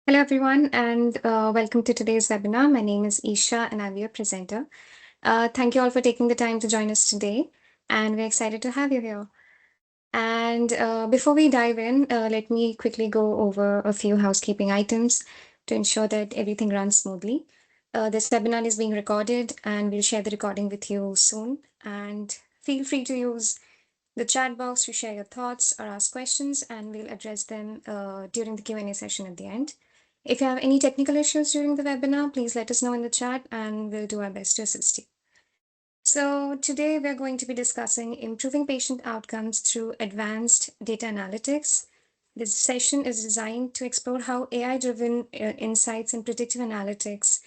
Hello, everyone, and welcome to today's webinar. My name is Isha, and I'm your presenter. Thank you all for taking the time to join us today, and we're excited to have you here. And before we dive in, let me quickly go over a few housekeeping items to ensure that everything runs smoothly. This webinar is being recorded, and we'll share the recording with you soon. And feel free to use the chat box to share your thoughts or ask questions, and we'll address them during the Q&A session at the end. If you have any technical issues during the webinar, please let us know in the chat, and we'll do our best to assist you. So today we're going to be discussing improving patient outcomes through advanced data analytics. This session is designed to explore how AI-driven insights and predictive analytics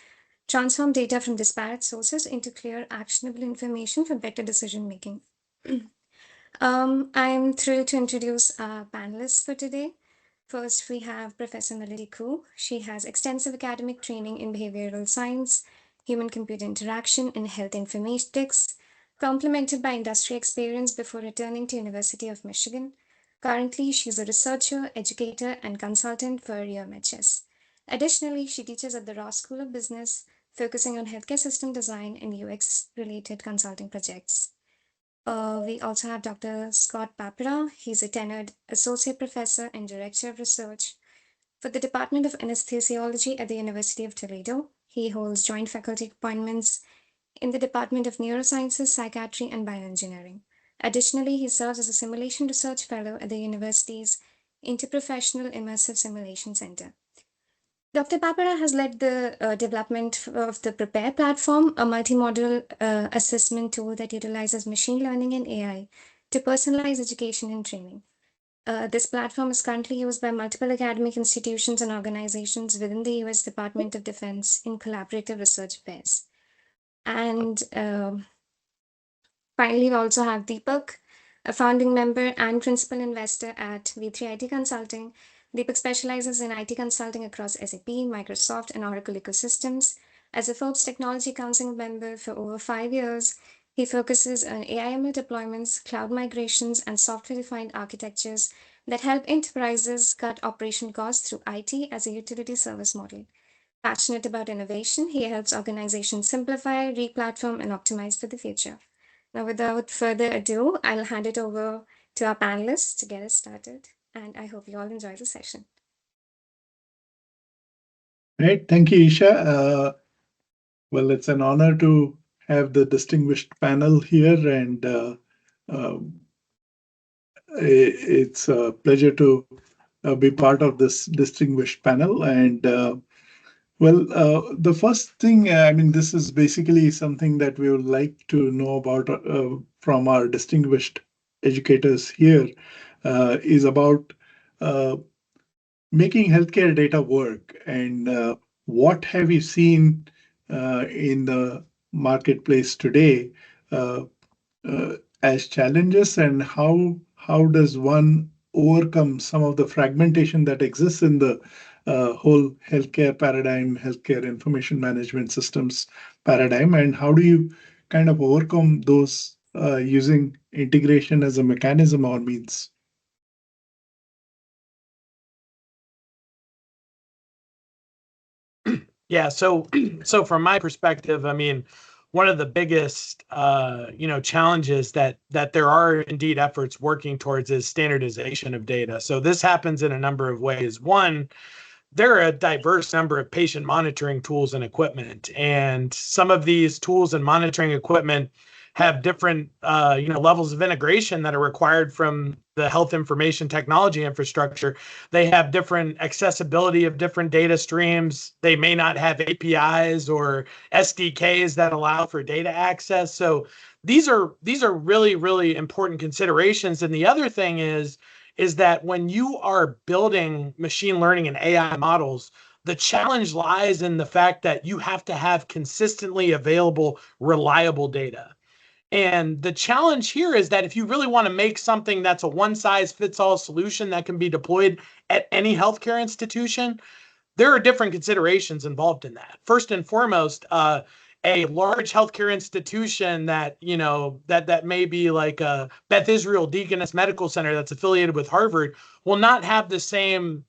transform data from disparate sources into clear, actionable information for better decision making. I'm thrilled to introduce our panelists for today. First, we have Professor Melody Koo. She has extensive academic training in behavioral science, human-computer interaction, and health informatics, complemented by industry experience before returning to University of Michigan. Currently, she's a researcher, educator, and consultant for UMHS. Additionally, she teaches at the Ross School of Business, focusing on healthcare system design and UX-related consulting projects. We also have Dr. Scott Papera. He's a tenured associate professor and director of research for the Department of Anesthesiology at the University of Toledo. He holds joint faculty appointments in the Department of Neurosciences, Psychiatry, and Bioengineering. Additionally, he serves as a simulation research fellow at the university's Interprofessional Immersive Simulation Center. Dr. Papera has led the development of the Prepare platform, a multimodal assessment tool that utilizes machine learning and AI to personalize education and training. This platform is currently used by multiple academic institutions and organizations within the US Department of Defense in collaborative research affairs. And finally, we also have Deepak, a founding member and principal investor at V3 IT Consulting. Deepak specializes in IT consulting across SAP, Microsoft, and Oracle ecosystems. As a Forbes Technology Council member for over 5 years, he focuses on AI/ML deployments, cloud migrations, and software-defined architectures that help enterprises cut operation costs through IT as a utility service model. Passionate about innovation, he helps organizations simplify, replatform, and optimize for the future. Now, without further ado, I'll hand it over to our panelists to get us started, and I hope you all enjoy the session. Great, thank you, Isha. Well, it's an honor to have the distinguished panel here, and it's a pleasure to be part of this distinguished panel. And the first thing, I mean, this is basically something that we would like to know about from our distinguished educators here, is about making healthcare data work. And what have you seen in the marketplace today as challenges, and how does one overcome some of the fragmentation that exists in the whole healthcare paradigm, healthcare information management systems paradigm, and how do you kind of overcome those using integration as a mechanism or means? Yeah, so from my perspective, I mean, one of the biggest challenges that there are indeed efforts working towards is standardization of data. So this happens in a number of ways. One, there are a diverse number of patient monitoring tools and equipment, and some of these tools and monitoring equipment have different levels of integration that are required from the health information technology infrastructure. They have different accessibility of different data streams. They may not have APIs or SDKs that allow for data access. So these are really, really important considerations. And the other thing is that when you are building machine learning and AI models, the challenge lies in the fact that you have to have consistently available, reliable data. And the challenge here is that if you really want to make something that's a one-size-fits-all solution that can be deployed at any healthcare institution, there are different considerations involved in that. First and foremost, a large healthcare institution that may be like a Beth Israel Deaconess Medical Center that's affiliated with Harvard will not have the same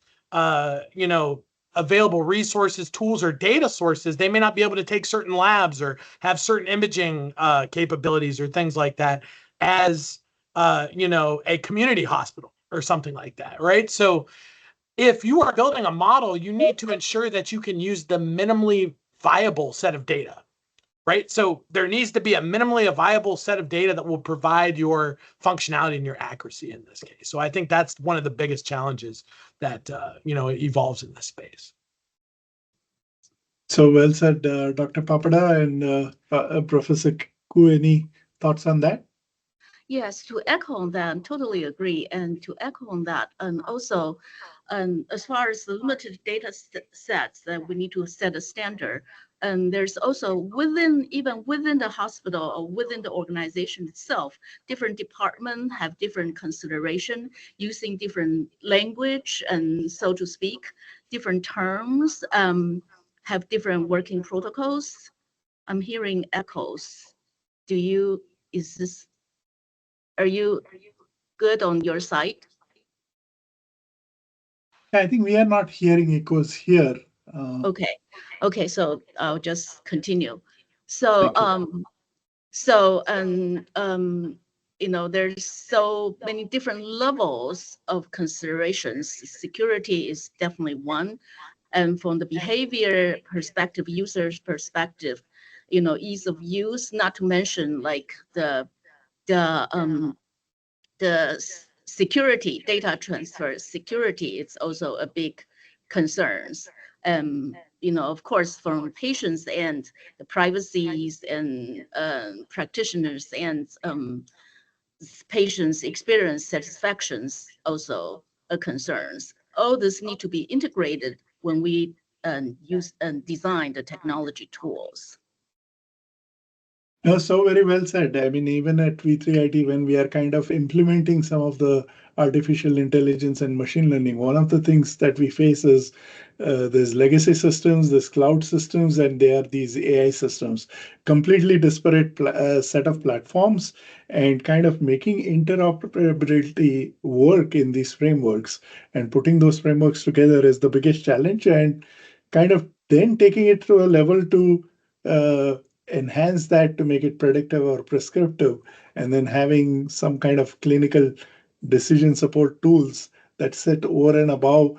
available resources, tools, or data sources, they may not be able to take certain labs or have certain imaging capabilities or things like that as a community hospital or something like that, right? So if you are building a model, you need to ensure that you can use the minimally viable set of data, right? So there needs to be a minimally viable set of data that will provide your functionality and your accuracy in this case. So I think that's one of the biggest challenges that evolves in this space. So well said, Dr. Papada and Professor Ku. Any thoughts on that? Yes, to echo on that, totally agree. And to echo on that, and also, as far as the limited data sets, that we need to set a standard. And there's also even within the hospital or within the organization itself, different departments have different consideration, using different language and, so to speak, different terms, have different working protocols. I'm hearing echoes. Are you good on your side? I think we are not hearing echoes here. Okay, so I'll just continue. Thank you. There's so many different levels of considerations. Security is definitely one, and from the behavior perspective, user's perspective, ease of use, not to mention like the security, data transfer security, it's also a big concerns. Of course, from patients and the privacies and practitioners and patients' experience satisfactions also a concerns. All this need to be integrated when we use and design the technology tools. No, so very well said. I mean, even at V3IT, when we are kind of implementing some of the artificial intelligence and machine learning, one of the things that we face is there's legacy systems, there's cloud systems, and there are these AI systems, completely disparate set of platforms, and kind of making interoperability work in these frameworks and putting those frameworks together is the biggest challenge, and kind of then taking it to a level to enhance that to make it predictive or prescriptive, and then having some kind of clinical decision support tools that sit over and above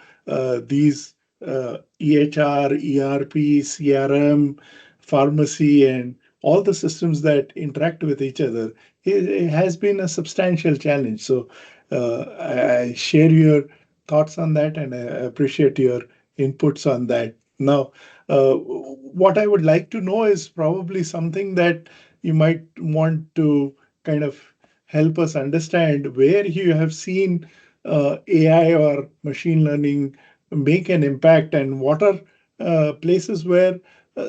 these EHR, ERP, CRM, pharmacy, and all the systems that interact with each other. It has been a substantial challenge. So I share your thoughts on that, and I appreciate your inputs on that. Now, what I would like to know is probably something that you might want to kind of help us understand where you have seen AI or machine learning make an impact, and what are places where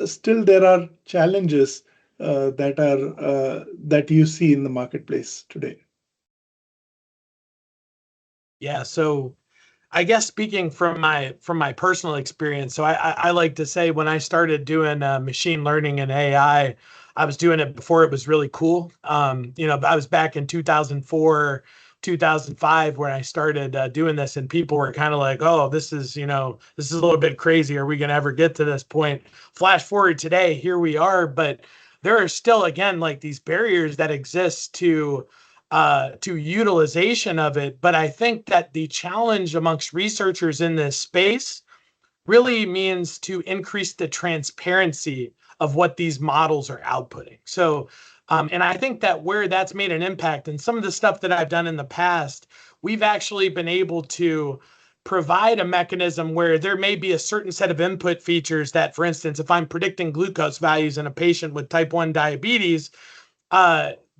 still there are challenges that you see in the marketplace today. Yeah, so I guess speaking from my personal experience, so I like to say when I started doing machine learning and AI, I was doing it before it was really cool. I was back in 2004, 2005 when I started doing this, and people were kind of like, "Oh, this is a little bit crazy. Are we going to ever get to this point?" Flash forward today, here we are, but there are still, again, like these barriers that exist to utilization of it. But I think that the challenge amongst researchers in this space really means to increase the transparency of what these models are outputting. So, and I think that where that's made an impact, and some of the stuff that I've done in the past, we've actually been able to provide a mechanism where there may be a certain set of input features that, for instance, if I'm predicting glucose values in a patient with type 1 diabetes,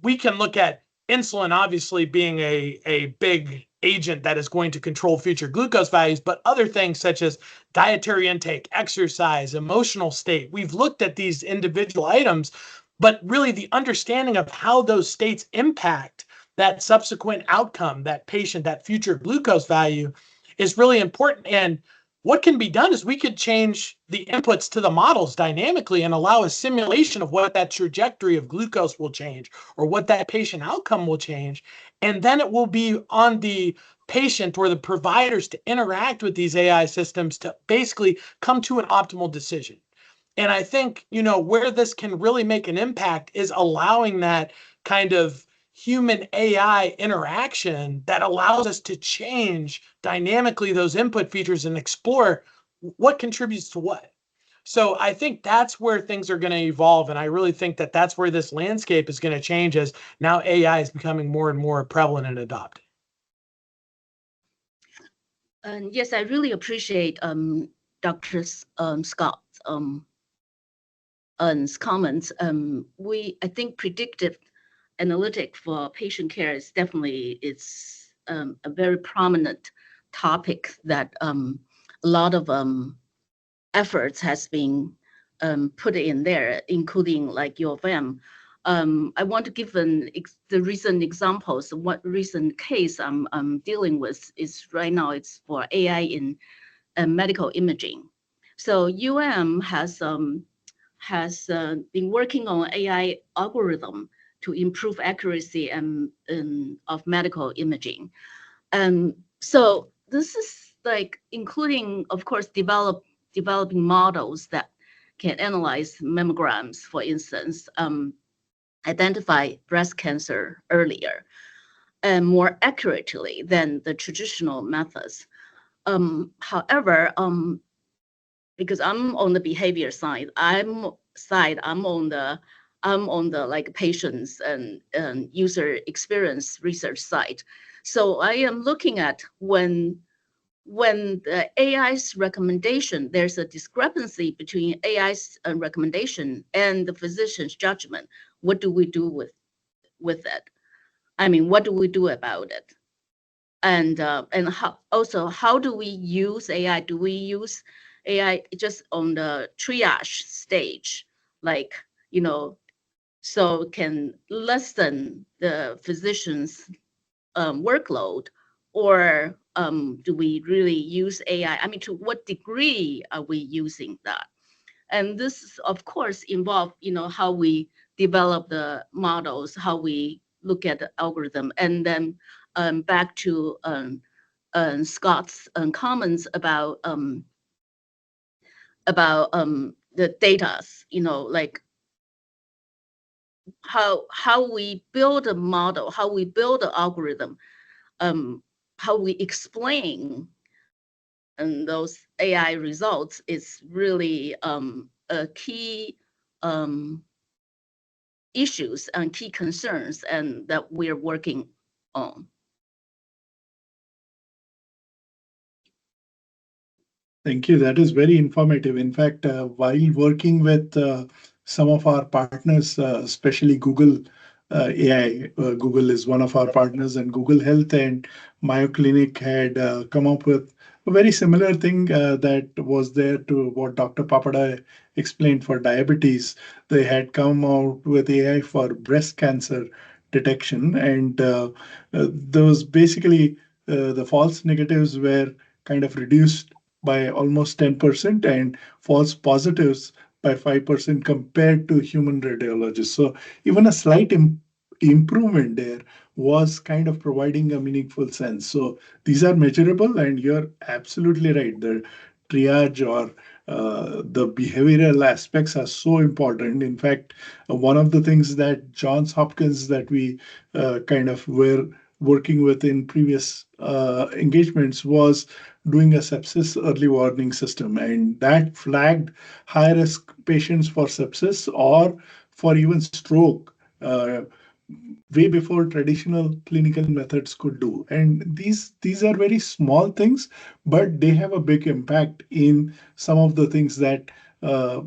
we can look at insulin obviously being a big agent that is going to control future glucose values, but other things such as dietary intake, exercise, emotional state. We've looked at these individual items, but really the understanding of how those states impact that subsequent outcome, that patient, that future glucose value is really important. And what can be done is we could change the inputs to the models dynamically and allow a simulation of what that trajectory of glucose will change or what that patient outcome will change. And then it will be on the patient or the providers to interact with these AI systems to basically come to an optimal decision. And I think, where this can really make an impact is allowing that kind of human AI interaction that allows us to change dynamically those input features and explore what contributes to what. So I think that's where things are going to evolve. And I really think that that's where this landscape is going to change as now AI is becoming more and more prevalent and adopted. And yes, I really appreciate Dr. Scott's comments. I think predictive analytic for patient care is definitely a very prominent topic that a lot of efforts has been put in there, including like U of M. I want to give the recent examples. What recent case I'm dealing with is right now it's for AI in medical imaging. So UM has been working on AI algorithm to improve accuracy of medical imaging. So this is like including, of course, developing models that can analyze mammograms, for instance, identify breast cancer earlier and more accurately than the traditional methods. However, because I'm on the behavior side, I'm on the like patients and user experience research side. So I am looking at when the AI's recommendation, there's a discrepancy between AI's recommendation and the physician's judgment. What do we do with it? I mean, what do we do about it? And how do we use AI? Do we use AI just on the triage stage, like, so can lessen the physician's workload, or do we really use AI? I mean, to what degree are we using that? And this, of course, involve, how we develop the models, how we look at the algorithm, and then back to Scott's comments about the data, like how we build a model, how we build an algorithm, how we explain those AI results is really a key issues and key concerns and that we're working on. Thank you. That is very informative. In fact, while working with some of our partners, especially Google AI, Google is one of our partners, and Google Health and Mayo Clinic had come up with a very similar thing that was there to what Dr. Papada explained for diabetes. They had come out with AI for breast cancer detection, and those basically the false negatives were kind of reduced by almost 10% and false positives by 5% compared to human radiologists. So even a slight improvement there was kind of providing a meaningful sense. So these are measurable, and you're absolutely right. The triage or the behavioral aspects are so important. In fact, one of the things that Johns Hopkins that we kind of were working with in previous engagements was doing a sepsis early warning system, and that flagged high risk patients for sepsis or for even stroke way before traditional clinical methods could do. And these are very small things, but they have a big impact in some of the things that uh,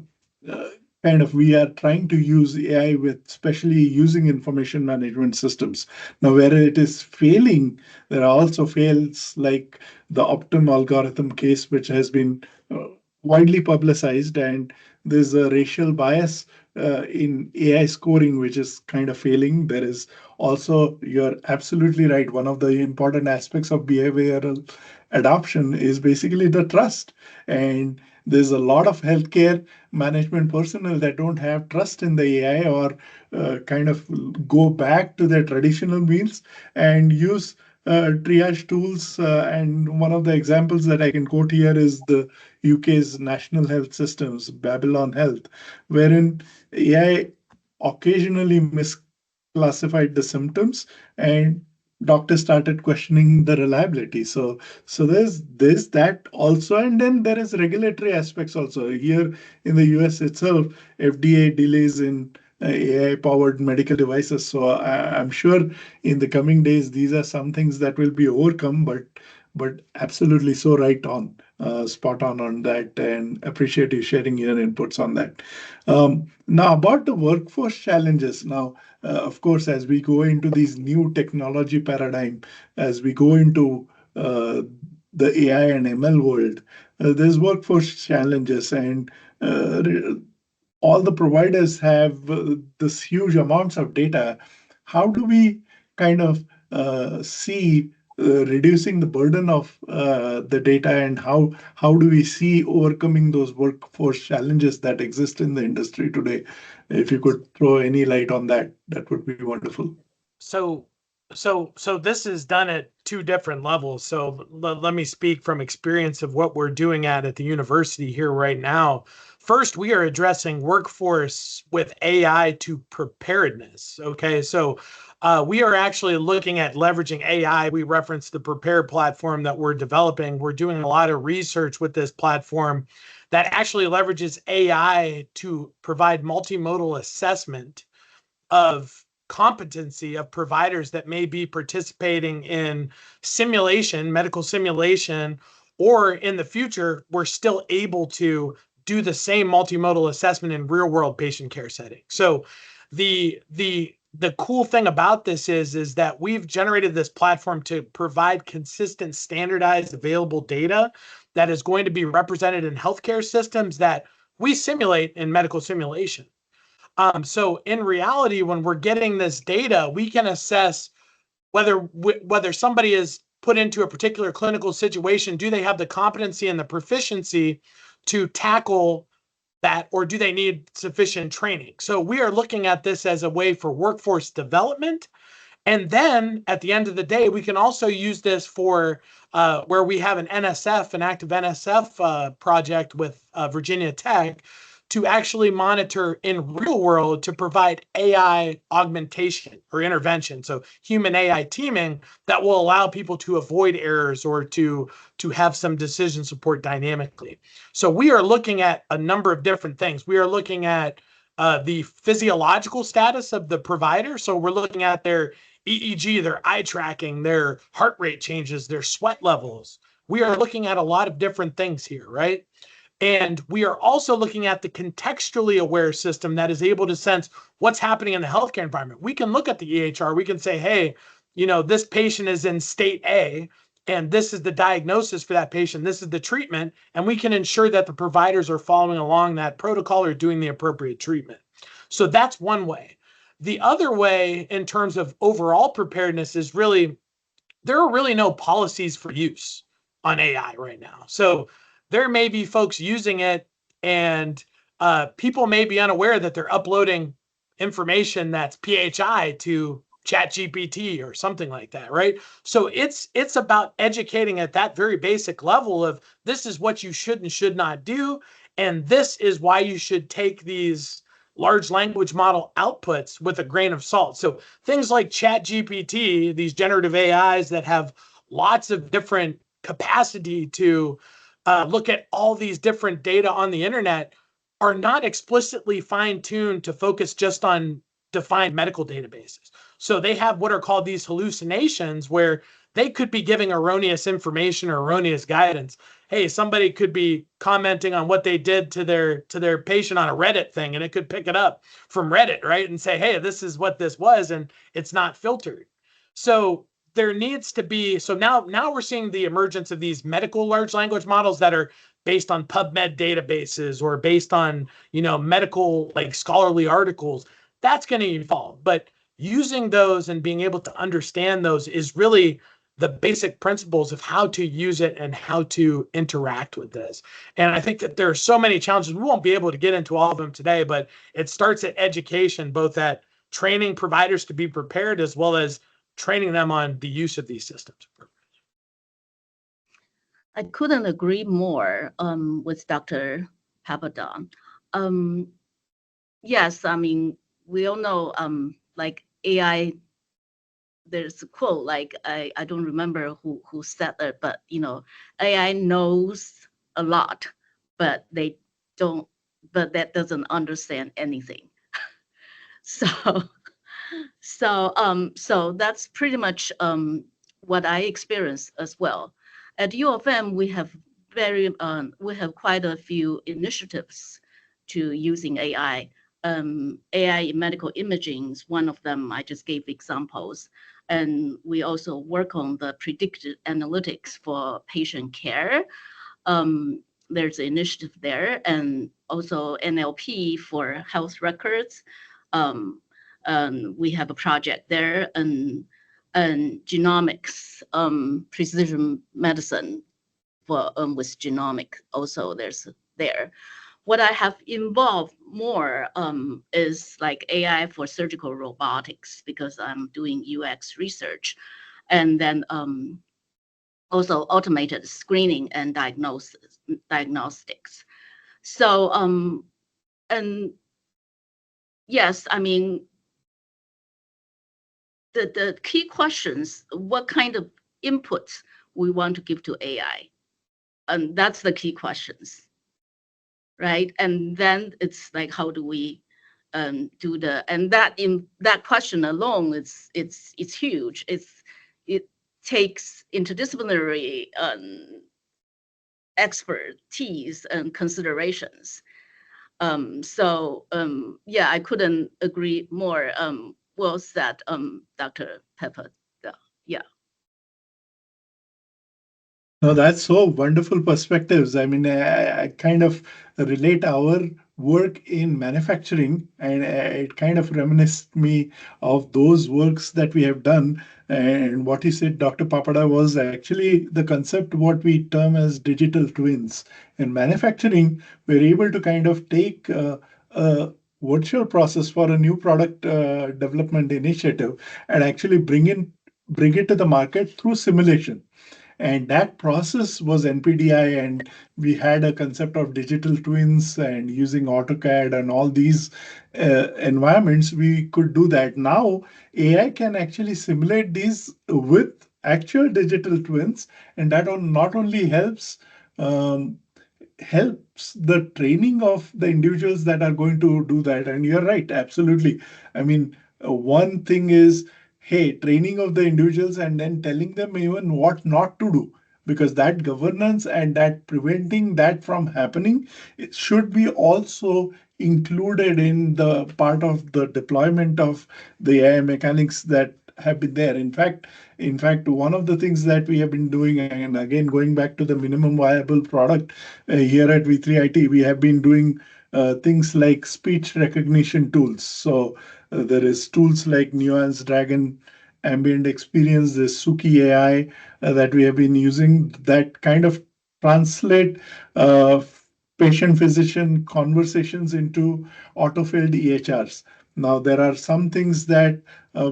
kind of we are trying to use AI with, especially using information management systems. Now, where it is failing, there are also fails like the Optum algorithm case, which has been widely publicized, and there's a racial bias in AI scoring, which is kind of failing. There is also, you're absolutely right, one of the important aspects of behavioral adoption is basically the trust. And there's a lot of healthcare management personnel that don't have trust in the AI, or kind of go back to their traditional means and use triage tools. And one of the examples that I can quote here is the UK's national health systems, Babylon Health, wherein AI occasionally misclassified the symptoms, and doctors started questioning the reliability. So there's that also, and then there is regulatory aspects also. Here in the US itself, FDA delays in AI powered medical devices. So I'm sure in the coming days these are some things that will be overcome, but absolutely so right on, spot on that, and appreciate you sharing your inputs on that. Now, about the workforce challenges. Now, of course, as we go into these new technology paradigm, as we go into the AI and ML world, there's workforce challenges, and all the providers have this huge amounts of data. How do we kind of see reducing the burden of the data, and how do we see overcoming those workforce challenges that exist in the industry today? If you could throw any light on that, that would be wonderful. So, so this is done at two different levels. So let me speak from experience of what we're doing at the university here right now. First, we are addressing workforce with AI to preparedness. Okay, so we are actually looking at leveraging AI. We referenced the Prepare platform that we're developing. We're doing a lot of research with this platform that actually leverages AI to provide multimodal assessment of competency of providers that may be participating in simulation, medical simulation, or in the future, we're still able to do the same multimodal assessment in real world patient care settings. So the cool thing about this is that we've generated this platform to provide consistent, standardized, available data that is going to be represented in healthcare systems that we simulate in medical simulation. So in reality, when we're getting this data, we can assess whether somebody is put into a particular clinical situation. Do they have the competency and the proficiency to tackle that, or do they need sufficient training? So we are looking at this as a way for workforce development. And then at the end of the day, we can also use this for where we have an NSF, an active NSF project with Virginia Tech, to actually monitor in real world to provide AI augmentation or intervention. So human AI teaming that will allow people to avoid errors or to have some decision support dynamically. So we are looking at a number of different things. We are looking at the physiological status of the provider. So we're looking at their EEG, their eye tracking, their heart rate changes, their sweat levels. We are looking at a lot of different things here, right? And we are also looking at the contextually aware system that is able to sense what's happening in the healthcare environment. We can look at the EHR, we can say, hey, this patient is in state A, and this is the diagnosis for that patient, this is the treatment, and we can ensure that the providers are following along that protocol or doing the appropriate treatment. So that's one way. The other way, in terms of overall preparedness, is really there are really no policies for use on AI right now. So there may be folks using it, and people may be unaware that they're uploading information that's PHI to ChatGPT or something like that, right? So it's about educating at that very basic level of this is what you should and should not do, and this is why you should take these large language model outputs with a grain of salt. So things like ChatGPT, these generative AIs that have lots of different capacity to look at all these different data on the internet, are not explicitly fine-tuned to focus just on defined medical databases. So they have what are called these hallucinations, where they could be giving erroneous information or erroneous guidance. Hey, somebody could be commenting on what they did to their patient on a Reddit thing, and it could pick it up from Reddit, right? And say, hey, this is what this was, and it's not filtered. So there needs to be, so now we're seeing the emergence of these medical large language models that are based on PubMed databases or based on, medical like scholarly articles. That's going to evolve. But using those and being able to understand those is really the basic principles of how to use it and how to interact with this. And I think that there are so many challenges. We won't be able to get into all of them today, but it starts at education, both at training providers to be prepared, as well as training them on the use of these systems. I couldn't agree more with Dr. Papadon. Yes, I mean, we all know like AI, there's a quote, like I don't remember who said it, but you know, AI knows a lot, but they don't, but that doesn't understand anything. So so that's pretty much what I experienced as well. At U of M, we have quite a few initiatives to using AI. AI in medical imaging is one of them. I just gave examples, and we also work on the predictive analytics for patient care. There's an initiative there, and also NLP for health records. We have a project there, and genomics, precision medicine for with genomic also there's there. What I have involved more is like AI for surgical robotics, because I'm doing UX research, and then also automated screening and diagnostics. So and yes, I mean, the key questions, what kind of inputs we want to give to AI. And that's the key questions, right? And then it's like, how do we do and that in that question alone, it's huge. It takes interdisciplinary expertise and considerations. Yeah, I couldn't agree more. Well said, Dr. Pepper. Yeah. No, that's so wonderful perspectives. I mean, I kind of relate our work in manufacturing, and it kind of reminisced me of those works that we have done. And what he said, Dr. Papada, was actually the concept what we term as digital twins. In manufacturing, we're able to kind of take a virtual process for a new product development initiative and actually bring it to the market through simulation. And that process was NPDI, and we had a concept of digital twins and using AutoCAD and all these environments, we could do that. Now, AI can actually simulate these with actual digital twins, and that not only um, helps the training of the individuals that are going to do that. And you're right, absolutely. I mean, one thing is, hey, training of the individuals and then telling them even what not to do, because that governance and that preventing that from happening, it should be also included in the part of the deployment of the AI mechanics that have been there. In fact, one of the things that we have been doing, and again going back to the minimum viable product here at V3IT, we have been doing things like speech recognition tools. So there is tools like Nuance Dragon, Ambient Experience, this Suki AI that we have been using that kind of translate patient-physician conversations into auto-filled EHRs. Now, there are some things that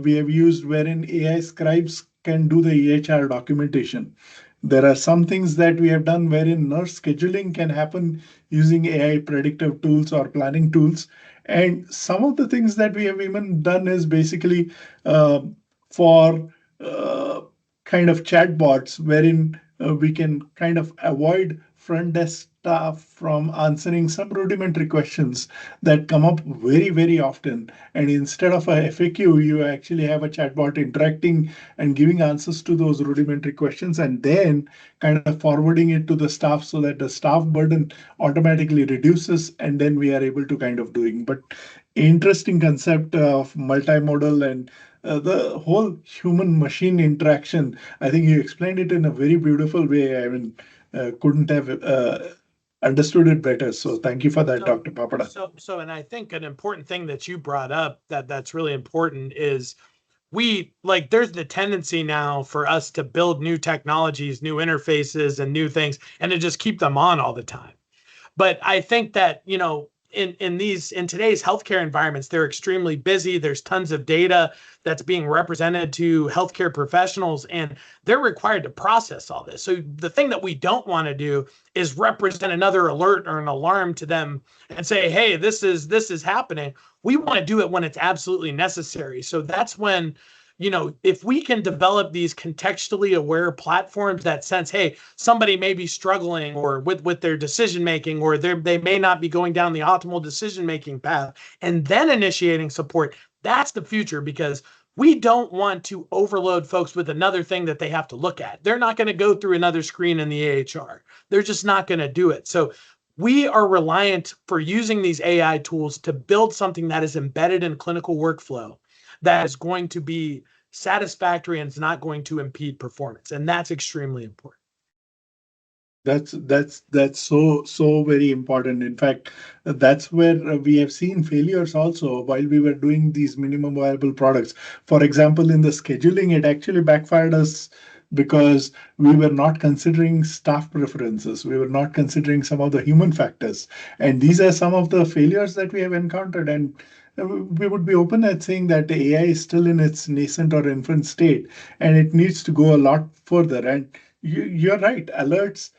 we have used wherein AI scribes can do the EHR documentation. There are some things that we have done wherein nurse scheduling can happen using AI predictive tools or planning tools. And some of the things that we have even done is basically for kind of chatbots, wherein we can kind of avoid front desk staff from answering some rudimentary questions that come up very, very often. And instead of a FAQ, you actually have a chatbot interacting and giving answers to those rudimentary questions, and then kind of forwarding it to the staff so that the staff burden automatically reduces, and then we are able to kind of doing. But interesting concept of multimodal and the whole human machine interaction. I think you explained it in a very beautiful way. I mean, couldn't have understood it better. So thank you for that, Dr. Papada. And I think an important thing that you brought up that's really important is there's the tendency now for us to build new technologies, new interfaces, and new things, and to just keep them on all the time. But I think that, in today's healthcare environments, they're extremely busy. There's tons of data that's being represented to healthcare professionals, and they're required to process all this. So the thing that we don't want to do is represent another alert or an alarm to them and say, hey, this is happening. We want to do it when it's absolutely necessary. So that's when, if we can develop these contextually aware platforms that sense, hey, somebody may be struggling or with their decision making, or they may not be going down the optimal decision making path, and then initiating support, that's the future, because we don't want to overload folks with another thing that they have to look at. They're not going to go through another screen in the AHR. They're just not going to do it. So we are reliant for using these AI tools to build something that is embedded in clinical workflow that is going to be satisfactory and is not going to impede performance. And that's extremely important. That's so very important. In fact, that's where we have seen failures also while we were doing these minimum viable products. For example, in the scheduling, it actually backfired us because we were not considering staff preferences. We were not considering some of the human factors. And these are some of the failures that we have encountered. And we would be open at saying that the AI is still in its nascent or infant state, and it needs to go a lot further. And you're right, alerts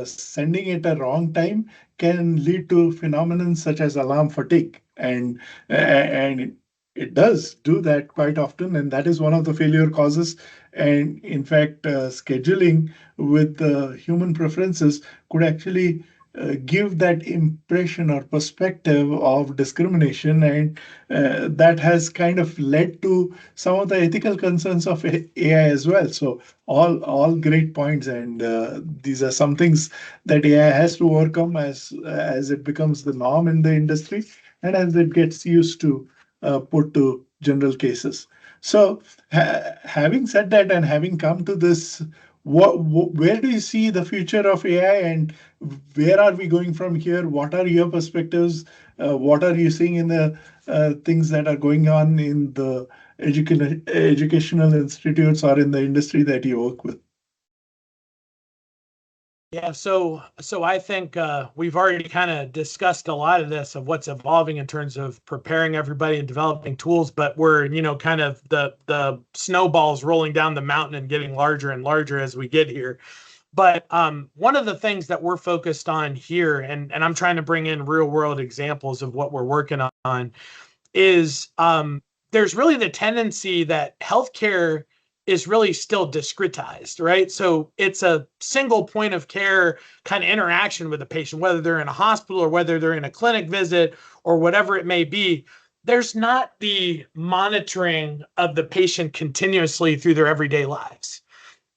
sending it a wrong time can lead to phenomenon such as alarm fatigue, and it does do that quite often, and that is one of the failure causes. And in fact, scheduling with human preferences could actually give that impression or perspective of discrimination, and that has kind of led to some of the ethical concerns of AI as well. So all great points, and these are some things that AI has to overcome as it becomes the norm in the industry and as it gets used to put to general cases. So having said that, and having come to this, where do you see the future of AI, and where are we going from here? What are your perspectives? What are you seeing in the things that are going on in the educational institutes or in the industry that you work with? Yeah, so I think we've already kind of discussed a lot of this, of what's evolving in terms of preparing everybody and developing tools, but we're, kind of the snowballs rolling down the mountain and getting larger and larger as we get here. But one of the things that we're focused on here, and I'm trying to bring in real world examples of what we're working on, is there's really the tendency that healthcare is really still discretized, right? So it's a single point of care kind of interaction with a patient, whether they're in a hospital or whether they're in a clinic visit or whatever it may be. There's not the monitoring of the patient continuously through their everyday lives.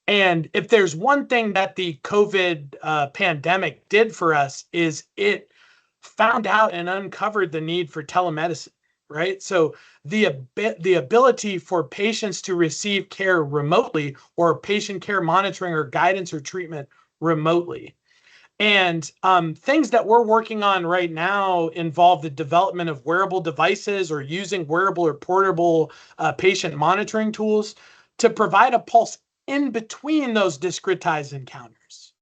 And if there's one thing that the COVID pandemic did for us, is it found out and uncovered the need for telemedicine, right? So the ability for patients to receive care remotely, or patient care monitoring or guidance or treatment remotely. And things that we're working on right now involve the development of wearable devices, or using wearable or portable patient monitoring tools to provide a pulse in between those discretized encounters.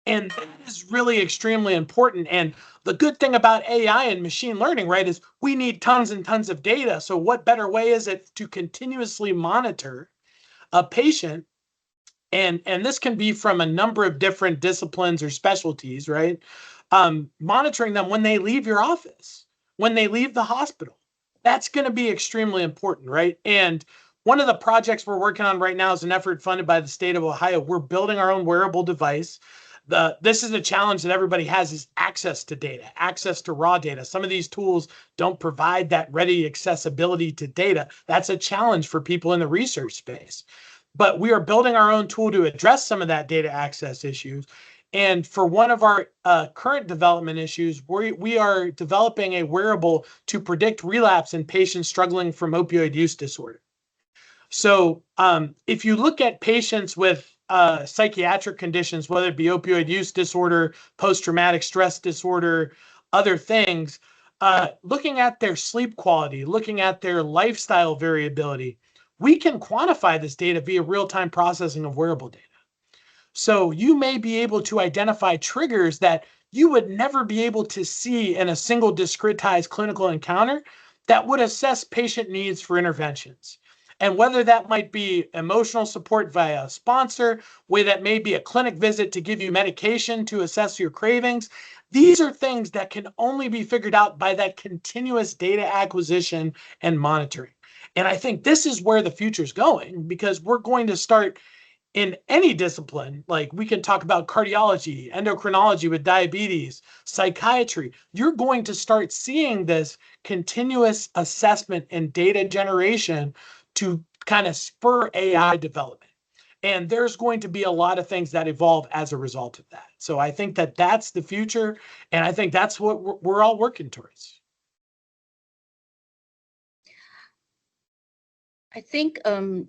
And that is really extremely important. And the good thing about AI and machine learning, right, is we need tons and tons of data. So what better way is it to continuously monitor a patient? And this can be from a number of different disciplines or specialties, right? Monitoring them when they leave your office, when they leave the hospital. That's going to be extremely important, right? And one of the projects we're working on right now is an effort funded by the state of Ohio. We're building our own wearable device. This is a challenge that everybody has, is access to data, access to raw data. Some of these tools don't provide that ready accessibility to data. That's a challenge for people in the research space. But we are building our own tool to address some of that data access issues. And for one of our current development issues, we are developing a wearable to predict relapse in patients struggling from opioid use disorder. So if you look at patients with psychiatric conditions, whether it be opioid use disorder, post-traumatic stress disorder, other things, looking at their sleep quality, looking at their lifestyle variability, we can quantify this data via real-time processing of wearable data. So you may be able to identify triggers that you would never be able to see in a single discretized clinical encounter that would assess patient needs for interventions. And whether that might be emotional support via a sponsor, whether that may be a clinic visit to give you medication to assess your cravings, these are things that can only be figured out by that continuous data acquisition and monitoring. And I think this is where the future is going, because we're going to start in any discipline. Like, we can talk about cardiology, endocrinology with diabetes, psychiatry. You're going to start seeing this continuous assessment and data generation to kind of spur AI development. And there's going to be a lot of things that evolve as a result of that. So I think that that's the future. And I think that's what we're all working towards. I think,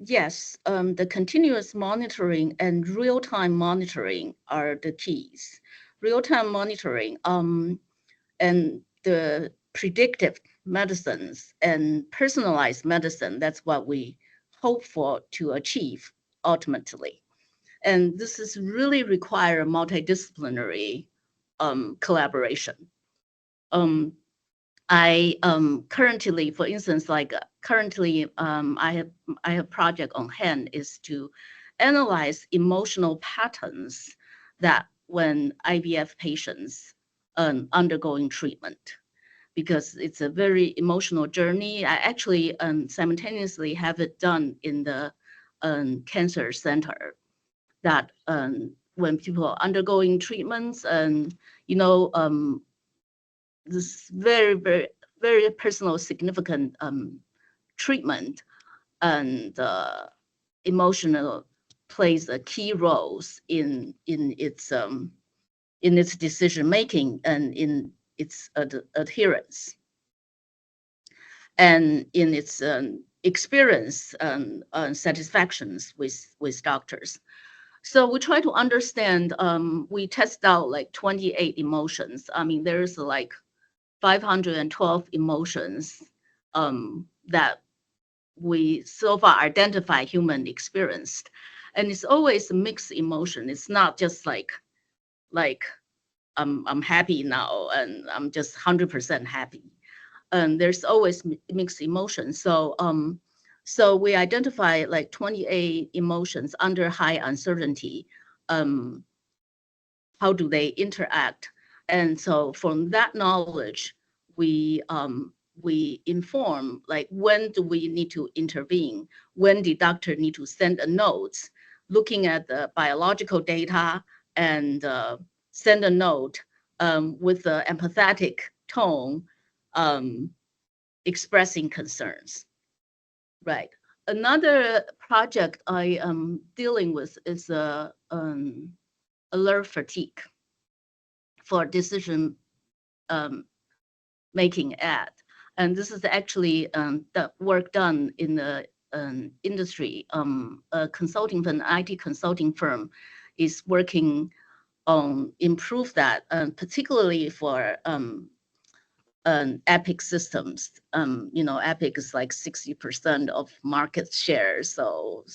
yes, the continuous monitoring and real-time monitoring are the keys. Real-time monitoring and the predictive medicines and personalized medicine, that's what we hope for to achieve ultimately. And this is really require multidisciplinary collaboration. I currently, for instance, like currently, I have project on hand is to analyze emotional patterns that when IVF patients undergoing treatment, because it's a very emotional journey. I actually simultaneously have it done in the cancer center, that when people are undergoing treatments and, you know, this very, very, very personal, significant treatment, and emotional plays a key roles in its decision making and in its adherence and in its experience and satisfactions with doctors. So we try to understand. We test out like 28 emotions. I mean, there's like 512 emotions that we so far identify human experienced, and it's always a mixed emotion. It's not just like I'm happy now and I'm just 100% happy, and there's always mixed emotions. So so we identify like 28 emotions under high uncertainty. How do they interact? And so from that knowledge, we inform like when do we need to intervene, when the doctor need to send a note, looking at the biological data and send a note with the empathetic tone, expressing concerns. Right. Another project I am dealing with is alert fatigue for decision making ad. And this is actually the work done in the industry. A consulting firm, IT consulting firm, is working on improve that, particularly for Epic systems. You know, Epic is like 60% of market share, so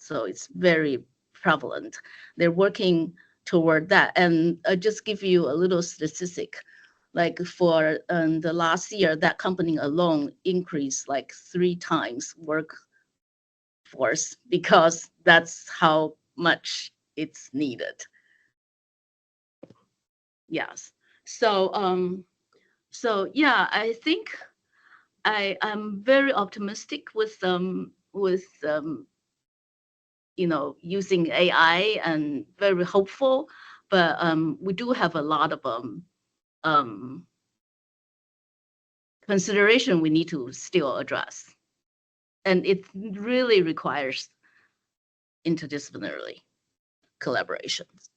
it's very prevalent. They're working toward that, and I'll just give you a little statistic. Like for the last year, that company alone increased like 3 times workforce, because that's how much it's needed. Yes. So yeah, I think I'm very optimistic with you know, using AI, and very hopeful, but we do have a lot of consideration we need to still address, and it really requires interdisciplinary collaborations.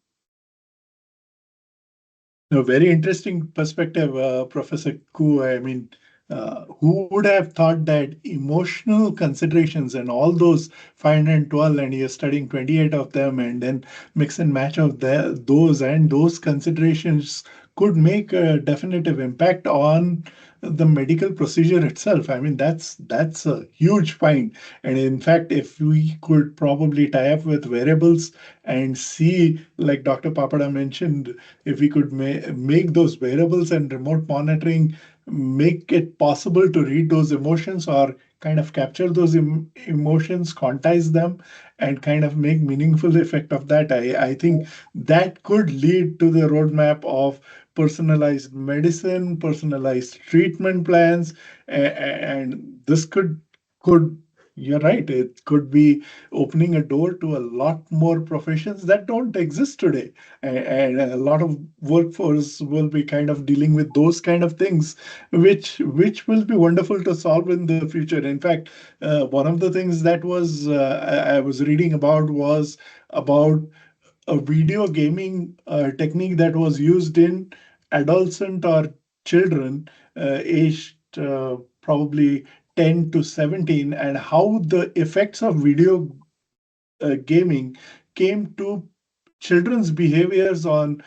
A very interesting perspective, Professor Koo. I mean, who would have thought that emotional considerations and all those 512, and you're studying 28 of them, and then mix and match of those, and those considerations could make a definitive impact on the medical procedure itself. I mean, that's a huge find. And in fact, if we could probably tie up with wearables and see, like Dr. Papada mentioned, if we could make those wearables and remote monitoring make it possible to read those emotions or kind of capture those emotions, quantize them, and kind of make meaningful effect of that. I think that could lead to the roadmap of personalized medicine, personalized treatment plans, and this could you're right. It could be opening a door to a lot more professions that don't exist today, and a lot of workforce will be kind of dealing with those kind of things, which will be wonderful to solve in the future. In fact, one of the things that was I was reading about was about a video gaming technique that was used in adolescent or children aged probably 10 to 17, and how the effects of video gaming came to children's behaviors on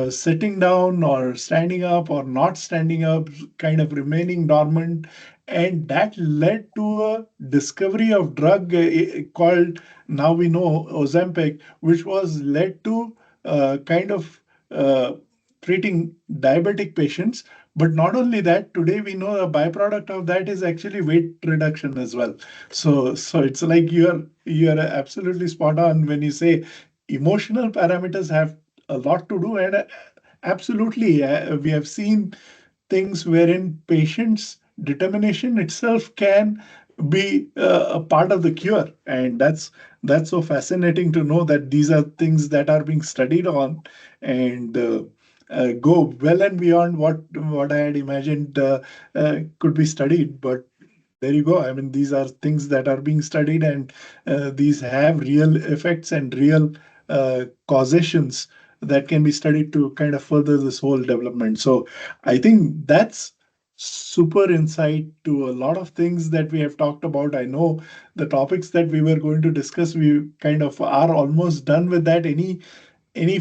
sitting down or standing up or not standing up, kind of remaining dormant. And that led to a discovery of drug called, now we know, Ozempic, which was led to kind of uh, treating diabetic patients. But not only that, today we know a byproduct of that is actually weight reduction as well. So it's like you're absolutely spot on when you say emotional parameters have a lot to do. And absolutely, we have seen things wherein patients' determination itself can be a part of the cure, and that's so fascinating to know that these are things that are being studied on, and go well and beyond what I had imagined could be studied. But there you go. I mean, these are things that are being studied, and these have real effects and real causations that can be studied to kind of further this whole development. So I think that's super insight to a lot of things that we have talked about. I know the topics that we were going to discuss, we kind of are almost done with that. Any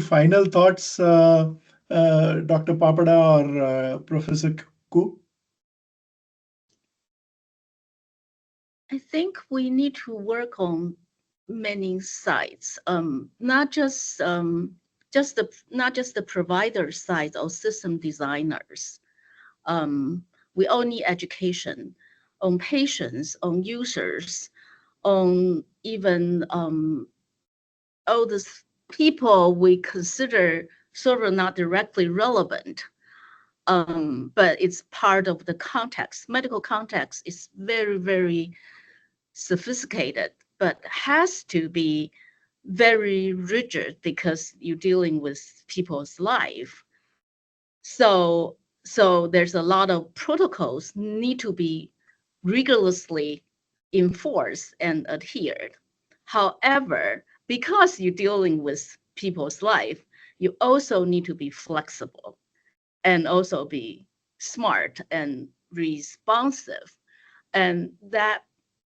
final thoughts, Dr. Papada or Professor Ku? I think we need to work on many sides, not just not just the provider side or system designers. We all need education on patients, on users, on even all the people we consider sort of not directly relevant. But it's part of the context. Medical context is very, very sophisticated, but has to be very rigid because you're dealing with people's life. So there's a lot of protocols need to be rigorously enforced and adhered. However, because you're dealing with people's life, you also need to be flexible and also be smart and responsive. And that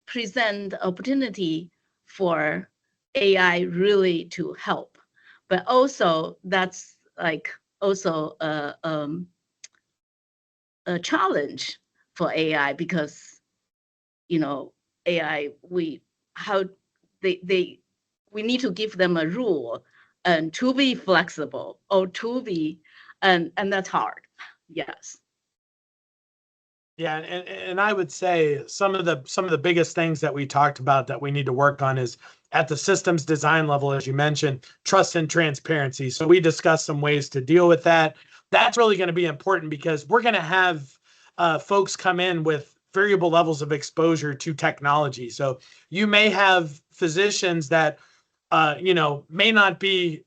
present opportunity for AI really to help. But also that's like also a challenge for AI because, you know, AI, we need to give them a rule and to be flexible or to be, and that's hard. Yes. Yeah, and I would say some of the biggest things that we talked about that we need to work on is at the systems design level, as you mentioned, trust and transparency. So we discussed some ways to deal with that. That's really going to be important because we're going to have folks come in with variable levels of exposure to technology. So you may have physicians that may not be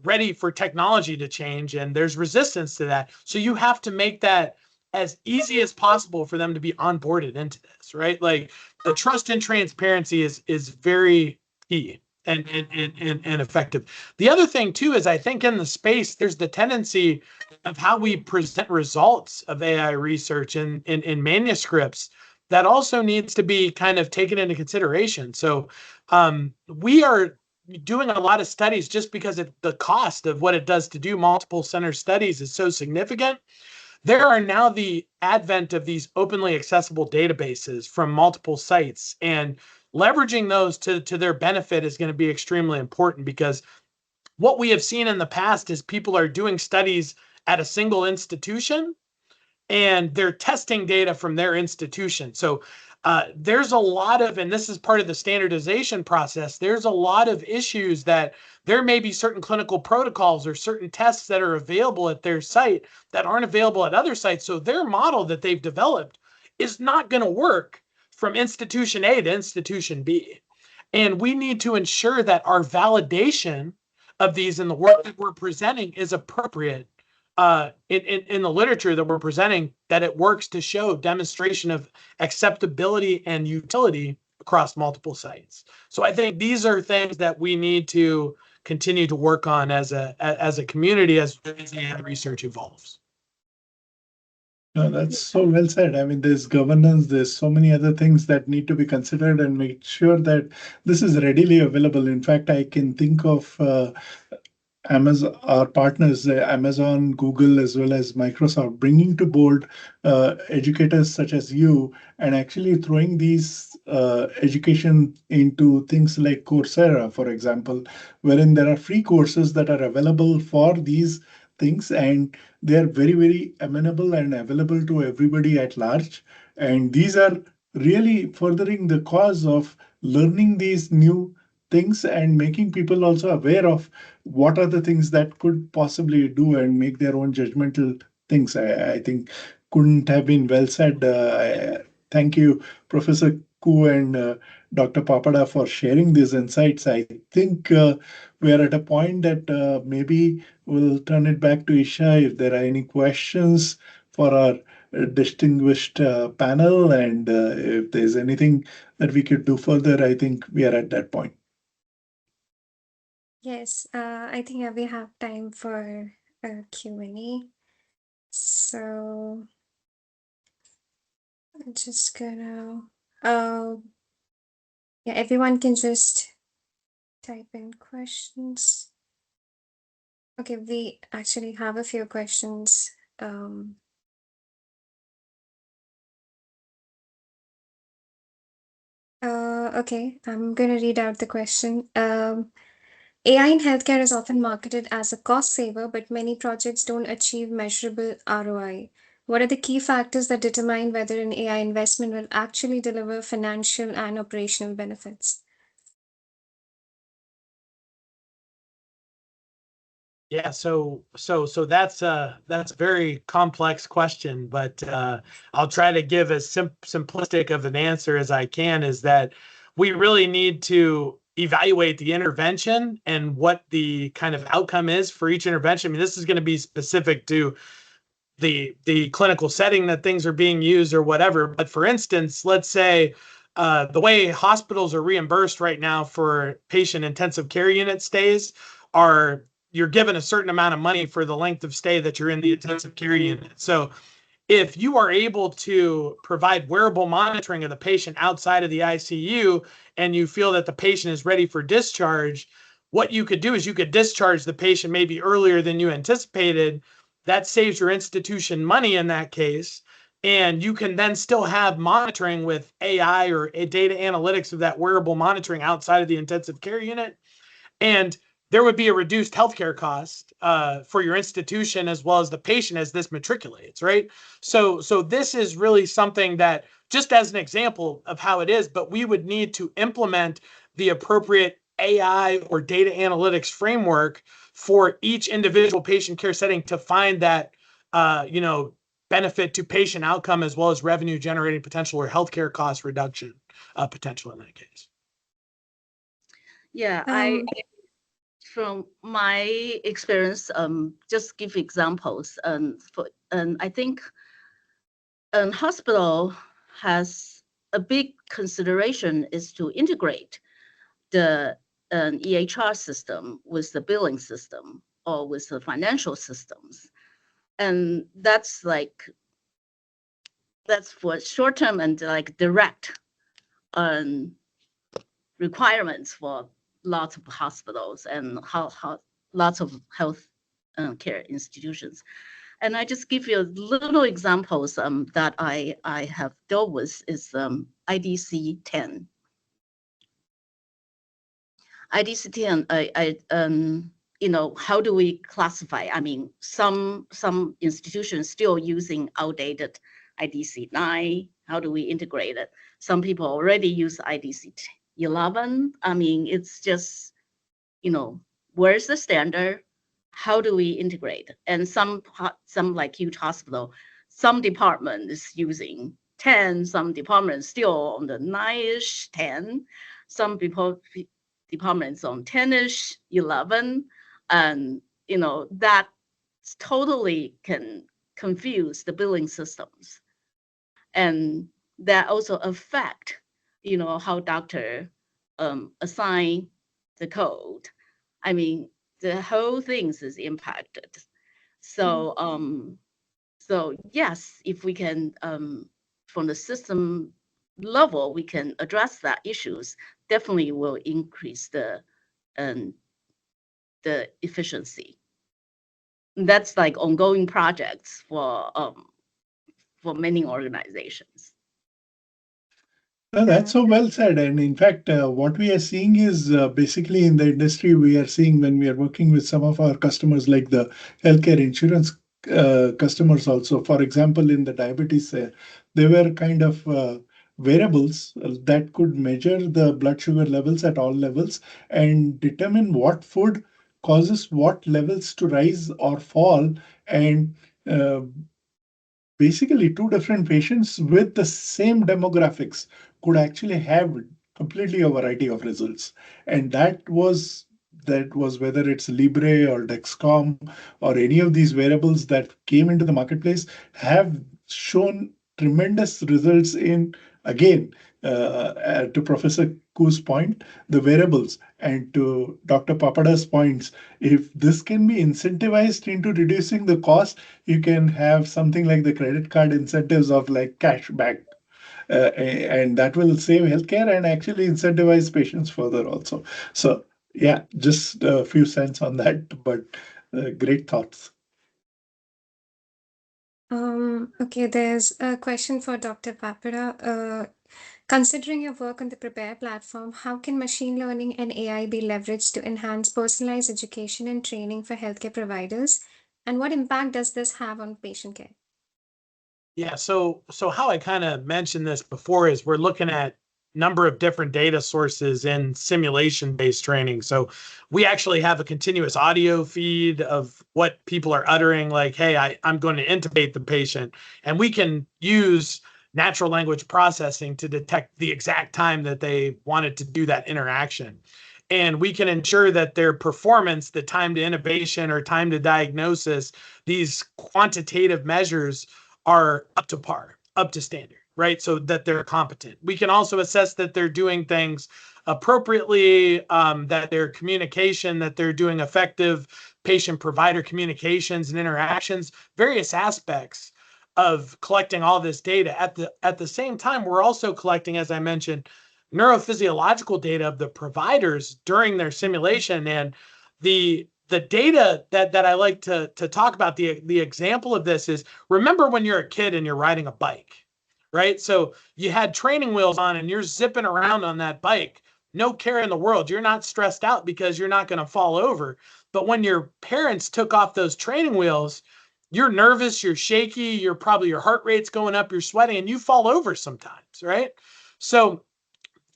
ready for technology to change, and there's resistance to that. So you have to make that as easy as possible for them to be onboarded into this, right? Like the trust and transparency is very key and effective. The other thing too is I think in the space there's the tendency of how we present results of AI research in manuscripts that also needs to be kind of taken into consideration. So we are doing a lot of studies just because the cost of what it does to do multiple center studies is so significant. There are now the advent of these openly accessible databases from multiple sites, and leveraging those to their benefit is going to be extremely important, because what we have seen in the past is people are doing studies at a single institution and they're testing data from their institution. So there's a lot of, and this is part of the standardization process, there's a lot of issues that there may be certain clinical protocols or certain tests that are available at their site that aren't available at other sites. So their model that they've developed is not going to work from institution A to institution B. And we need to ensure that our validation of these in the work that we're presenting is appropriate in the literature that we're presenting, that it works to show demonstration of acceptability and utility across multiple sites. So I think these are things that we need to continue to work on as a community as AI research evolves. No, that's so well said. I mean, there's governance, there's so many other things that need to be considered and make sure that this is readily available. In fact, I can think of Amazon, our partners, Amazon, Google, as well as Microsoft, bringing to board educators such as you and actually throwing these education into things like Coursera, for example, wherein there are free courses that are available for these things, and they are very, very amenable and available to everybody at large. And these are really furthering the cause of learning these new things and making people also aware of what are the things that could possibly do and make their own judgmental things. I think couldn't have been well said. Thank you, Professor Koo and Dr. Papada, for sharing these insights. I think we are at a point that maybe we'll turn it back to Isha if there are any questions for our distinguished panel, and if there's anything that we could do further. I think we are at that point. Yes, I think we have time for a Q&A. So I'm just gonna, yeah, everyone can just type in questions. Okay, we actually have a few questions. Okay, I'm gonna read out the question. AI in healthcare is often marketed as a cost saver, but many projects don't achieve measurable ROI. What are the key factors that determine whether an AI investment will actually deliver financial and operational benefits? Yeah, so that's a very complex question, but I'll try to give as simplistic of an answer as I can. Is that we really need to evaluate the intervention and what the kind of outcome is for each intervention. I mean, this is going to be specific to the clinical setting that things are being used or whatever. But for instance, let's say the way hospitals are reimbursed right now for patient intensive care unit stays are, you're given a certain amount of money for the length of stay that you're in the intensive care unit. So if you are able to provide wearable monitoring of the patient outside of the ICU and you feel that the patient is ready for discharge, what you could do is you could discharge the patient maybe earlier than you anticipated. That saves your institution money in that case. And you can then still have monitoring with AI or data analytics of that wearable monitoring outside of the intensive care unit. And there would be a reduced healthcare cost for your institution as well as the patient as this matriculates, right? So this is really something that, just as an example of how it is, but we would need to implement the appropriate AI or data analytics framework for each individual patient care setting to find that, benefit to patient outcome as well as revenue generating potential or healthcare cost reduction potential in that case. Yeah, from my experience, just give examples. I think a hospital has a big consideration is to integrate the EHR system with the billing system or with the financial systems. And that's for short-term and like direct requirements for lots of hospitals and how lots of health care institutions. And I just give you a little examples that I have dealt with is IDC 10. IDC 10, you know, how do we classify? I mean, some institutions still using outdated IDC 9. How do we integrate it? Some people already use IDC 11. I mean, it's just, you know, where's the standard? How do we integrate? And some like huge hospital, some department is using 10, some departments still on the 9-ish, 10. Some people departments on 10-ish, 11. And, you know, that totally can confuse the billing systems. And that also affect, you know, how doctor assign the code. I mean, the whole things is impacted. So, so yes, if we can, from the system level, we can address that issues, definitely will increase the efficiency. And that's like ongoing projects for many organizations. No, that's so well said. And in fact, what we are seeing is basically in the industry, we are seeing when we are working with some of our customers, like the healthcare insurance customers also. For example, in the diabetes, they were kind of variables that could measure the blood sugar levels at all levels and determine what food causes what levels to rise or fall. And basically, two different patients with the same demographics could actually have completely a variety of results. And that was whether it's Libre or Dexcom or any of these variables that came into the marketplace have shown tremendous results in, again, to Professor Ku's point, the variables, and to Dr. Papada's points. If this can be incentivized into reducing the cost, you can have something like the credit card incentives of like cash back. And that will save healthcare and actually incentivize patients further also. So yeah, just a few cents on that, but great thoughts. Okay, there's a question for Dr. Papada. Considering your work on the Prepare platform, how can machine learning and AI be leveraged to enhance personalized education and training for healthcare providers? And what impact does this have on patient care? Yeah, so how I kind of mentioned this before is we're looking at number of different data sources in simulation-based training. So we actually have a continuous audio feed of what people are uttering, like, hey, I'm going to intubate the patient. And we can use natural language processing to detect the exact time that they wanted to do that interaction. And we can ensure that their performance, the time to intubation or time to diagnosis, these quantitative measures are up to par, up to standard, right? So that they're competent. We can also assess that they're doing things appropriately, that their communication, that they're doing effective patient-provider communications and interactions, various aspects of collecting all this data. At the same time, we're also collecting, as I mentioned, neurophysiological data of the providers during their simulation. And the data that I like to talk about, the example of this is, remember when you're a kid and you're riding a bike, right? So you had training wheels on and you're zipping around on that bike, no care in the world. You're not stressed out because you're not going to fall over. But when your parents took off those training wheels, you're nervous, you're shaky, your heart rate's going up, you're sweating, and you fall over sometimes, right? So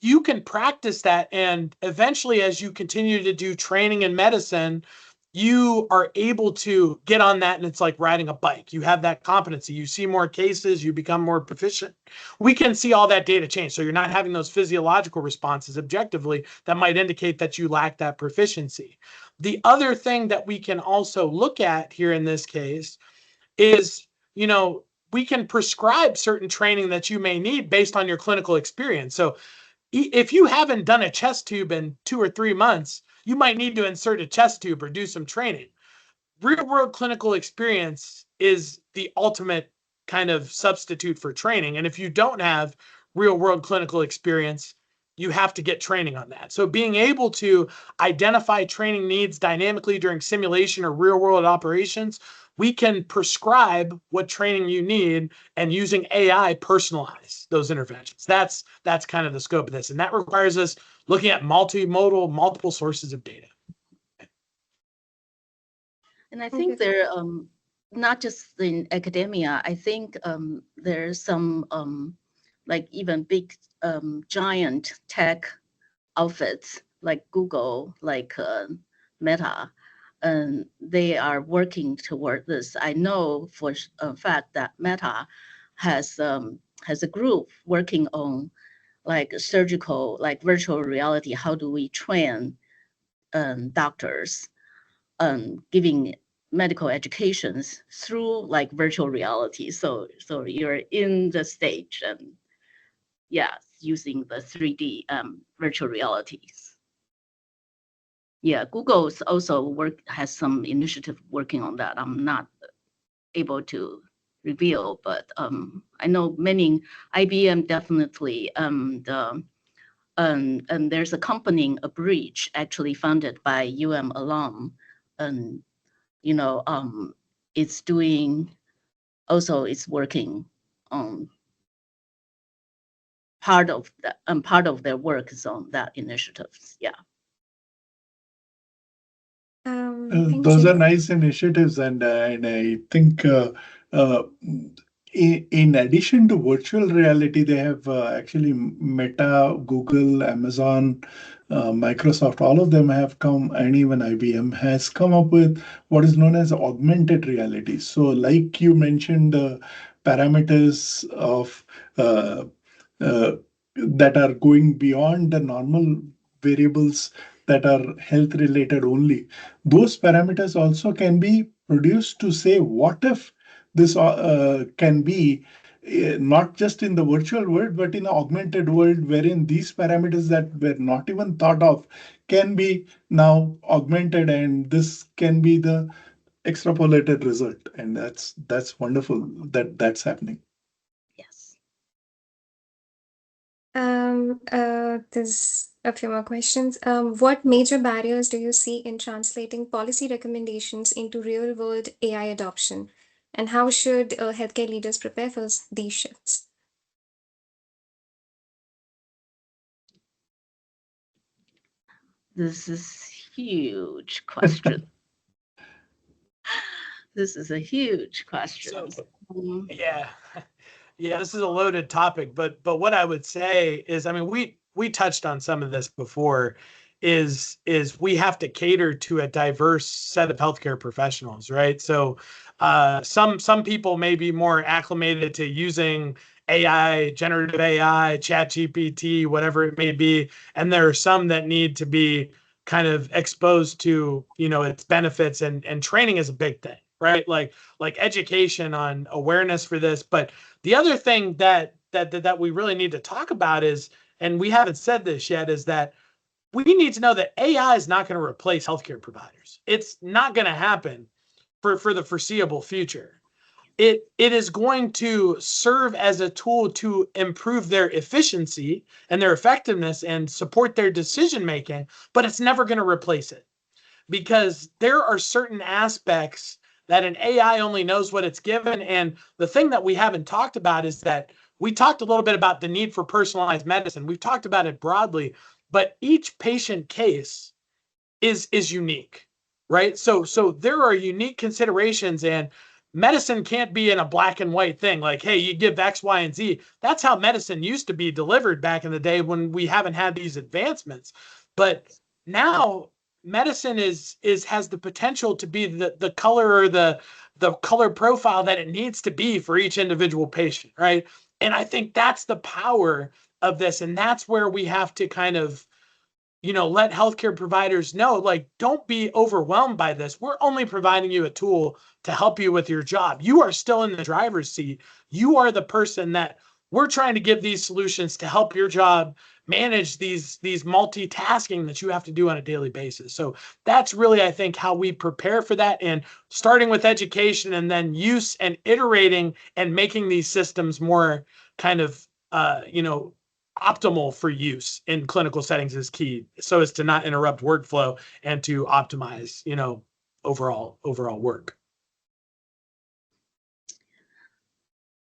you can practice that, and eventually, as you continue to do training in medicine, you are able to get on that, and it's like riding a bike. You have that competency. You see more cases, you become more proficient. We can see all that data change. So you're not having those physiological responses objectively that might indicate that you lack that proficiency. The other thing that we can also look at here in this case is, we can prescribe certain training that you may need based on your clinical experience. So if you haven't done a chest tube in 2 or 3 months, you might need to insert a chest tube or do some training. Real world clinical experience is the ultimate kind of substitute for training. And if you don't have real world clinical experience, you have to get training on that. So being able to identify training needs dynamically during simulation or real world operations, we can prescribe what training you need, and using AI personalize those interventions. That's kind of the scope of this. And that requires us looking at multimodal, multiple sources of data. And I think there, not just in academia, I think there's some like even big giant tech outfits like Google, like Meta, and they are working toward this. I know for a fact that Meta has a group working on like surgical, like virtual reality. How do we train doctors giving medical educations through like virtual reality? So you're in the stage and using the 3D virtual realities. Yeah, Google's also has some initiative working on that. I'm not able to reveal, but I know many, IBM definitely, and there's accompanying a bridge actually funded by alum, and it's doing, also it's working on part of their work is on that initiatives. Yeah. Thank Those you. are nice initiatives, and I think uh, in addition to virtual reality, they have actually Meta, Google, Amazon, Microsoft, all of them have come, and even IBM has come up with what is known as augmented reality. So, like you mentioned, parameters of that are going beyond the normal variables that are health related only. Those parameters also can be produced to say, what if this can be not just in the virtual world, but in an augmented world, wherein these parameters that were not even thought of can be now augmented, and this can be the extrapolated result. And that's wonderful that that's happening. Yes. There's a few more questions. What major barriers do you see in translating policy recommendations into real world AI adoption? And how should healthcare leaders prepare for these shifts? This is huge question. This is a huge question. So, yeah, this is a loaded topic, but what I would say is, I mean, we touched on some of this before, is we have to cater to a diverse set of healthcare professionals, right? So some people may be more acclimated to using AI, generative AI, chat GPT, whatever it may be, and there are some that need to be kind of exposed to, its benefits, and training is a big thing, right? Like education on awareness for this. But the other thing that we really need to talk about is, and we haven't said this yet, is that we need to know that AI is not going to replace healthcare providers. It's not going to happen for the foreseeable future. It is going to serve as a tool to improve their efficiency and their effectiveness and support their decision making, but it's never going to replace it, because there are certain aspects that an AI only knows what it's given. And the thing that we haven't talked about is that we talked a little bit about the need for personalized medicine. We've talked about it broadly, but each patient case is unique, right? So there are unique considerations, and medicine can't be in a black and white thing like, hey, you give X, Y, and Z. That's how medicine used to be delivered back in the day when we haven't had these advancements. But now medicine has the potential to be the color, or the color profile that it needs to be for each individual patient, right? And I think that's the power of this, and that's where we have to kind of let healthcare providers know, like, don't be overwhelmed by this. We're only providing you a tool to help you with your job. You are still in the driver's seat. You are the person that we're trying to give these solutions to help your job manage these multitasking that you have to do on a daily basis. So that's really, I think, how we prepare for that, and starting with education, and then use and iterating and making these systems more kind of optimal for use in clinical settings is key, so as to not interrupt workflow and to optimize, overall work.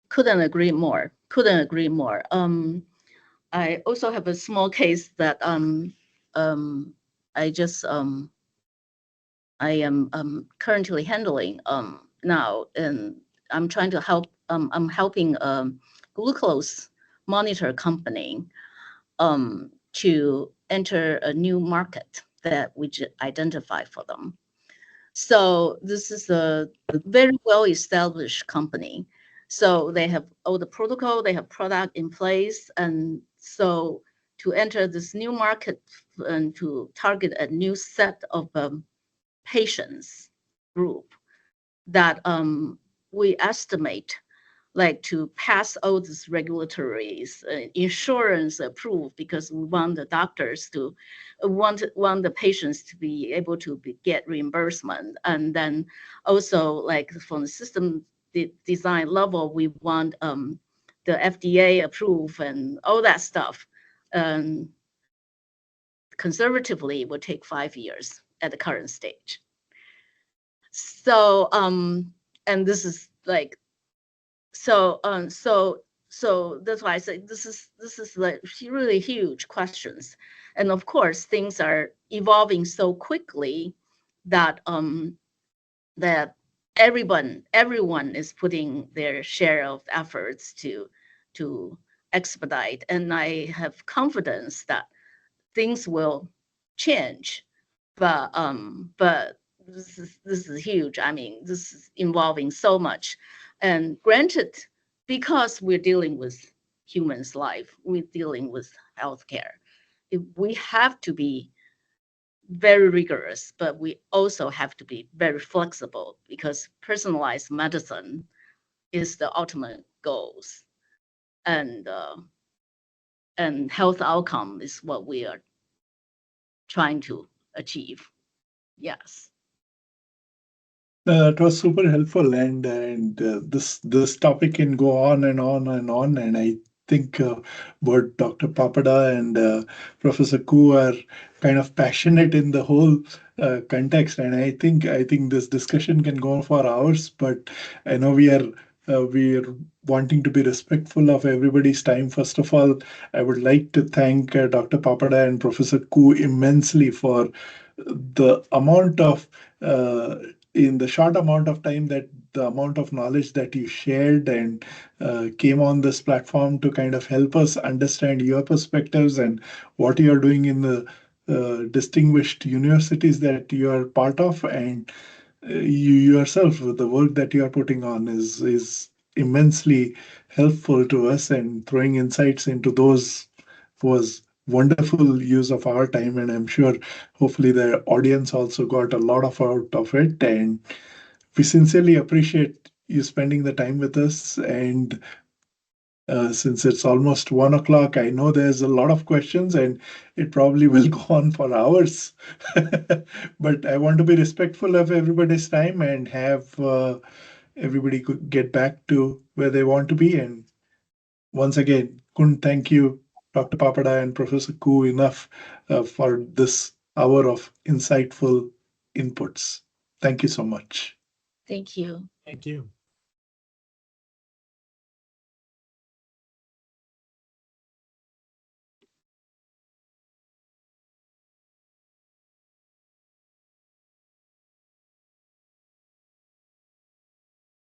Couldn't agree more. I also have a small case that I am currently handling now, and I'm trying to help. I'm helping glucose monitor company to enter a new market that we identify for them. So this is a very well-established company. So they have all the protocol, they have product in place, and so to enter this new market and to target a new set of patients group that we estimate like to pass all these regulatory insurance approved, because we want the doctors to want the patients to be able to get reimbursement, and then also like from the system design level, we want the FDA approved and all that stuff. Conservatively, it would take 5 years at the current stage. So and this is like so that's why I say this is like really huge questions, and of course things are evolving so quickly that that everyone is putting their share of efforts to expedite, and I have confidence that things will change, but this is huge. I mean, this is involving so much, and granted, because we're dealing with humans' life, we're dealing with healthcare. We have to be very rigorous, but we also have to be very flexible, because personalized medicine is the ultimate goals, and health outcome is what we are trying to achieve. Yes. It was super helpful, and this topic can go on and on and on. And I think both Dr. Papada and Professor Koo are kind of passionate in the whole context, and I think this discussion can go on for hours. But I know we are wanting to be respectful of everybody's time. First of all, I would like to thank Dr. Papada and Professor Koo immensely for the amount of in the short amount of time, that the amount of knowledge that you shared and came on this platform to kind of help us understand your perspectives and what you are doing in the distinguished universities that you are part of, and you yourself, the work that you are putting on is immensely helpful to us, and throwing insights into those was wonderful use of our time, and I'm sure hopefully the audience also got a lot of out of it. And we sincerely appreciate you spending the time with us. And since it's almost 1 o'clock, I know there's a lot of questions and it probably will go on for hours. But I want to be respectful of everybody's time and have everybody could get back to where they want to be. And once again, couldn't thank you, Dr. Papada and Professor Koo, enough for this hour of insightful inputs. Thank you so much. Thank you. Thank you.